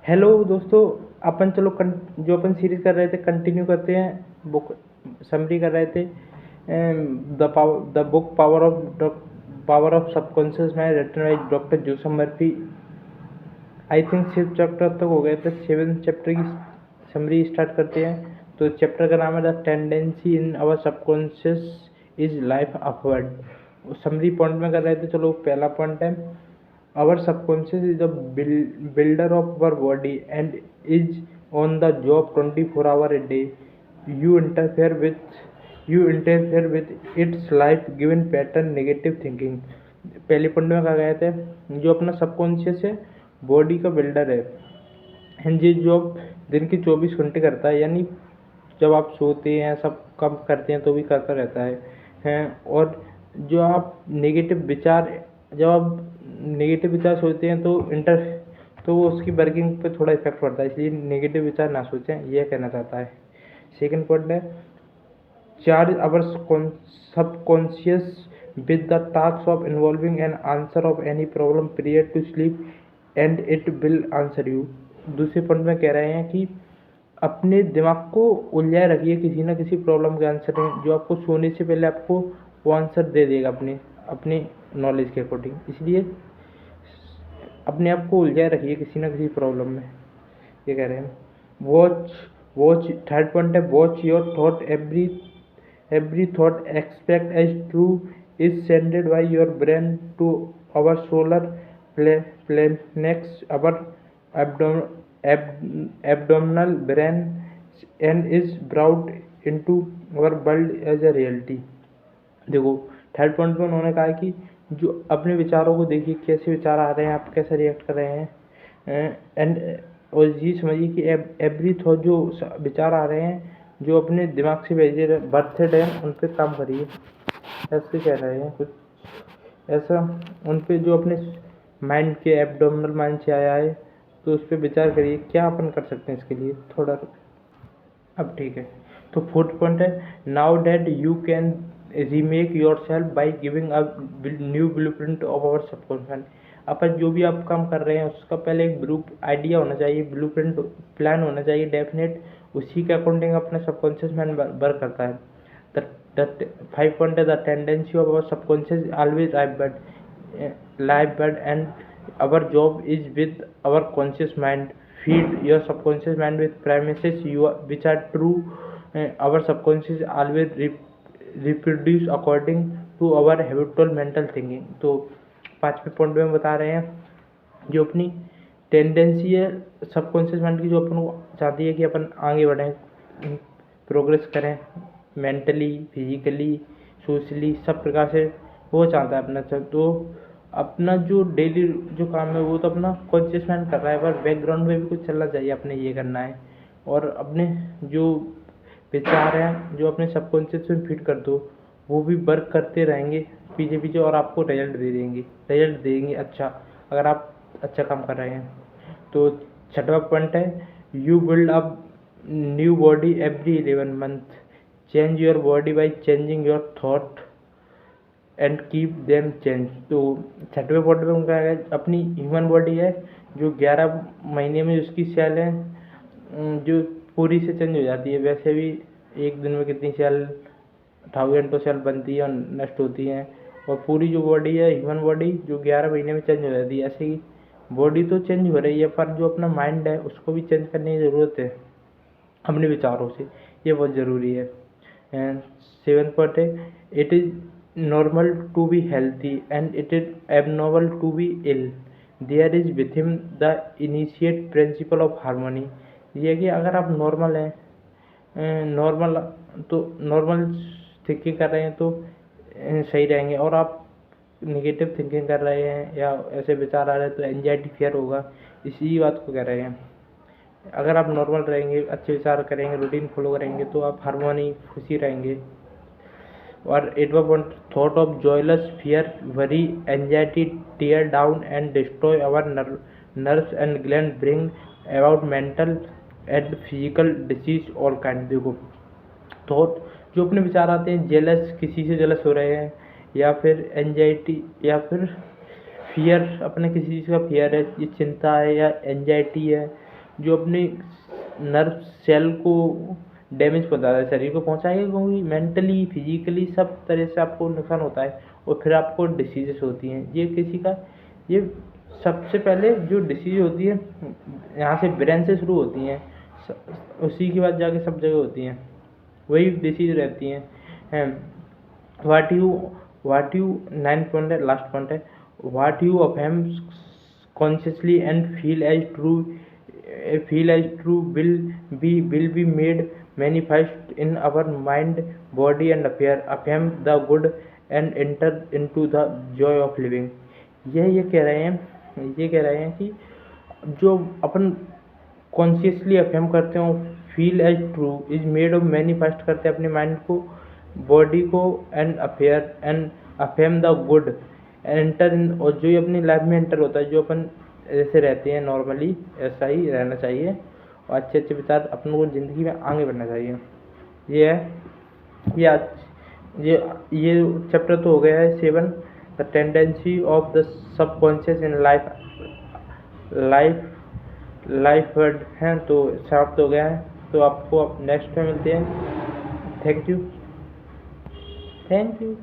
Hello दोस्तों। अपन चलो जो अपन सीरीज कर रहे थे कंटिन्यू करते हैं। बुक समरी कर रहे थे। The book power of subconscious mind written by doctor Joseph Murphy. I think 6 chapter तक हो गए थे। 7 चैप्टर की समरी स्टार्ट करते हैं। तो चैप्टर का नाम है the tendency in our subconscious is life upward. Summary point में कर रहे थे। चलो पहला पॉइंट है, our subconscious is the builder of our body and is on the job 24 hours a day. You interfere with you interfere with its life given pattern negative thinking। पहले point में कहा गया था, जो अपना सबकॉन्शियस है body का builder है एंड ये जॉब दिन के 24 घंटे करता है। यानी जब आप सोते हैं सब काम करते हैं तो भी करता रहता है। और जो आप नेगेटिव विचार जब आप नेगेटिव विचार सोचते हैं तो वो उसकी वर्किंग पे थोड़ा इफेक्ट पड़ता है, इसलिए नेगेटिव विचार ना सोचें, यह कहना चाहता है। सेकंड पॉइंट है, charge our subconscious with the task of involving an answer of any problem prior to sleep and it will answer you। दूसरे पॉइंट में कह रहे हैं कि अपने दिमाग को उलझाए रखिए किसी ना किसी प्रॉब्लम के आंसर में, जो आपको सोने से पहले आपको वो आंसर दे देगा अपने नॉलेज के अकॉर्डिंग। इसलिए अपने आप को उलझाए रखिए किसी ना किसी प्रॉब्लम में, ये कह रहे हैं। वॉच वॉच थर्ड पॉइंट है, watch your thought. Every thought expect as true is sent by your brain to our solar plexus, our abdominal brain, and is brought into our world as a reality। देखो third point में उन्होंने कहा कि जो अपने विचारों को देखिए, कैसे विचार आ रहे हैं, आप कैसे रिएक्ट कर रहे हैं। एंड और ये समझिए कि एवरी थॉट जो विचार आ रहे हैं जो अपने दिमाग से भेजे बर्थड है उन पर काम करिए, ऐसे कह रहे हैं कुछ ऐसा। उन पे जो अपने माइंड के एब्डोमिनल माइंड से आया है तो उस पर विचार करिए क्या अपन कर सकते हैं इसके लिए थोड़ा। अब ठीक है, तो फोर्थ पॉइंट है, now that you can remake yourself by giving a new blueprint of our subconscious. अपन जो भी आप काम कर रहे हैं उसका पहले एक आइडिया होना चाहिए, ब्लूप्रिंट प्लान होना चाहिए डेफिनेट, उसी के अकॉर्डिंग अपना सबकॉन्शियस माइंड वर्क करता है। The 5 point is the tendency of our subconscious always live bad and our job is with our conscious mind। Feed your subconscious mind with premises which are true। Our subconscious always reproduce according to our habitual mental thinking। तो 5वें point में बता रहे हैं जो अपनी tendency है subconscious mind की, जो अपन को चाहती है कि अपन आगे बढ़ें, प्रोग्रेस करें मेंटली, फिजिकली, सोशली, सब प्रकार से वो चाहता है अपना। तो अपना जो डेली जो काम है वो तो अपना कॉन्शियस माइंड कर रहा है, पर बैकग्राउंड में भी कुछ चलना चाहिए, अपने ये करना है। और अपने जो विचार हैं जो अपने सबकॉन्शियस में फिट कर दो, वो भी वर्क करते रहेंगे पीछे पीछे और आपको रिजल्ट देंगे अच्छा, अगर आप अच्छा काम कर रहे हैं। तो 6वां पॉइंट है, you build up new body every 11 month. Change your body by changing your thought and keep them change. तो 6वें पॉइंट में उनका है, अपनी ह्यूमन बॉडी है जो 11 महीने में उसकी सेल है जो पूरी से चेंज हो जाती है। वैसे भी एक दिन में कितनी सेल 1000 तो सेल बनती है और नष्ट होती हैं, और पूरी जो बॉडी है ह्यूमन बॉडी जो 11 महीने में चेंज हो जाती है। ऐसे ही बॉडी तो चेंज हो रही है, पर जो अपना माइंड है उसको भी चेंज करने की ज़रूरत है अपने विचारों से, ये बहुत ज़रूरी है। एंड 7th पॉइंट है, it is normal to be healthy and it is abnormal to be ill. There is with him the initiate principle of harmony. ये कि अगर आप नॉर्मल हैं, नॉर्मल थिंकिंग कर रहे हैं तो सही रहेंगे, और आप नेगेटिव थिंकिंग कर रहे हैं या ऐसे विचार आ रहे हैं तो एंजाइटी फियर होगा। इसी बात को कह रहे हैं। अगर आप नॉर्मल रहेंगे, अच्छे विचार करेंगे, रूटीन फॉलो करेंगे तो आप हारमोनी खुशी रहेंगे। और 8वां point, thought of joyless fear worry anxiety tear down and destroy our nerves and gland bring about mental and physical disease all kind. देखो थॉट जो अपने विचार आते हैं, जेलस किसी से जेलस हो रहे हैं, या फिर एंजाइटी, या फिर फियर अपने किसी चीज़ का फियर है, ये चिंता है या एंजाइटी है, जो अपने नर्व सेल को डैमेज पहुंचाता है, शरीर को पहुंचाएगा, क्योंकि मेंटली फिजिकली सब तरह से आपको नुकसान होता है और फिर आपको डिसीजेस होती हैं। ये सबसे पहले जो डिसीज होती है यहाँ से ब्रेन से शुरू होती हैं, उसी के बाद जाके सब जगह होती हैं, वही डिसीज रहती हैं। वाट यू 9 पॉइंट है, लास्ट पॉइंट है, what you affirm consciously and feel as true will be made manifest in our mind, body and affirm the good and enter into the joy of living। ये कह रहे हैं कि जो अपन consciously affirm करते हो, feel as true, is made of manifest करते हैं अपने माइंड को, बॉडी को, and affirm the good, enter in, और जो ये अपनी लाइफ में एंटर होता है, जो अपन जैसे रहते हैं नॉर्मली ऐसा ही रहना चाहिए और अच्छे अच्छे विचार अपन को ज़िंदगी में आगे बढ़ना चाहिए। ये है ये आज ये चैप्टर तो हो गया है 7, the tendency of the subconscious in life word हैं, तो समाप्त हो गया है। तो आपको नेक्स्ट में मिलते हैं। Thank you.